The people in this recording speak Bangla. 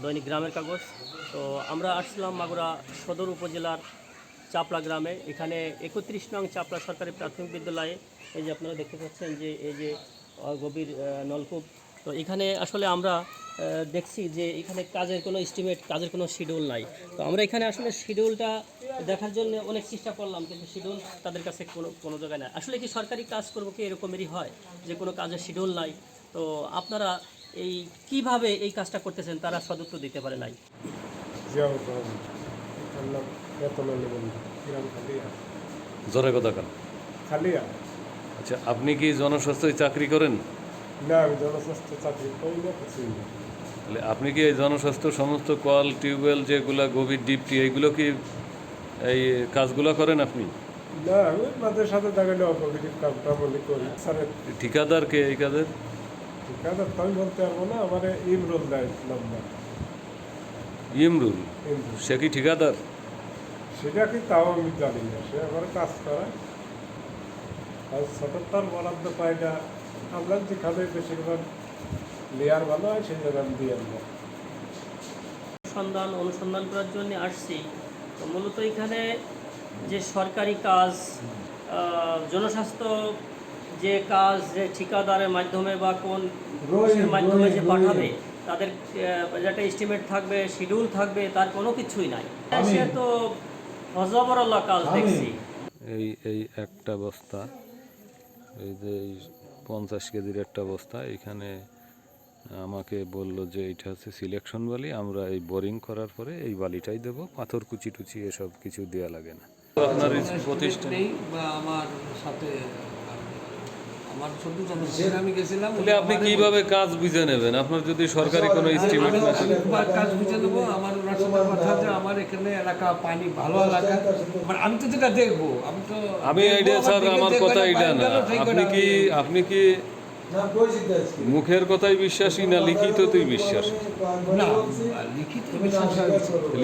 দৈনিক গ্রামের কাগজ। তো আমরা আসলাম মাগুরা সদর উপজেলার চাপলা গ্রামে। এখানে 31 নং চাপলা সরকারি প্রাথমিক বিদ্যালয়ে এই যে আপনারা দেখতে পাচ্ছেন যে এই যে গভীর নলকূপ। তো এখানে আসলে আমরা দেখছি যে এখানে কাজের কোনো এস্টিমেট, কাজের কোনো শিডিউল নাই। তো আমরা এখানে আসলে শিডিউলটা দেখার জন্য অনেক চেষ্টা করলাম, কিন্তু শিডিউল তাদের কাছে কোনো জায়গায় নাই। আসলে কি সরকারি কাজ করবো কি এরকমেরই হয় যে কোনো কাজের শিডিউল নাই? তো আপনারা এই কিভাবে এই কাজটা করতেছেন তারা সদুত্তর দিতে পারে নাই। জোরে কথা কেন? খালিয়া আচ্ছা, আপনি কি জনস্বাস্থ্যে চাকরি করেন? না, আমি জনস্বাস্থ্য চাকরি করি না, কিছুই না। তাহলে আপনি কি এই জনস্বাস্থ্য সমস্ত কল, টিউবওয়েল যেগুলো গভীর ডিপটি, এইগুলো কি এই কাজগুলো করেন আপনি? না, আমি মাঝে সাথে দেখালে অপবিটিভ কামটা বলে করি। স্যারের ঠিকাদার কে এই কাজের? ঠিকাদার তো আমি বলতে পারবো না, আমার ইমরুল দেয় নাম্বার। ইমরুল? সে কি ঠিকাদার? সেটা কি তাও আমি জানি না, সে আমার কাজ করা। আর সততার বরাদ্দ পাই না, আমরা যেখানে বেশিরভাগ লেয়ার ভালো হয় সেই জন্য আমি দিয়ে আনবো। অনুসন্ধান করার জন্য আসছি। তো মূলত এখানে যে সরকারি কাজ, জনস্বাস্থ্য যে কাজ, যে ঠিকাদারের মাধ্যমে বা কোন মাধ্যমে যে পাঠাবে, তাদের যেটা এস্টিমেট থাকবে, শিডিউল থাকবে, তার কোনো কিছুই নাই। সে তো অজবরল্লা কাজ দেখছি। এই এই একটা বস্তা, এই যে এই 50 কেজির একটা বস্তা, এখানে আমাকে বলল যে এইটা হচ্ছে সিলেকশন বালি, আমরা এই বোরিং করার পরে এই বালিটাই দেব, পাথর কুচি টুচি এসব কিছু দেওয়া লাগে না। আপনার এই প্রতিষ্ঠান নেই বা আমার সাথে আমার ছোট জনসংখ্যা আমি গেছিলাম। তাহলে আপনি কিভাবে কাজ বুঝে নেবেন? আপনার যদি সরকারি কোনো এস্টিমেট না থাকে। কাজ বুঝে নেবো। আমার ওনার সাথে কথা যে আমার এখানে এলাকা পানি ভালো এলাকা, মানে আমি তো যেটা দেখবো, আমি এইটা স্যার, আমার কথা এইটা না। আপনি কি মুখের কথাই বিশ্বাসী না লিখিততেই বিশ্বাসী? না লিখিত বিশ্বাস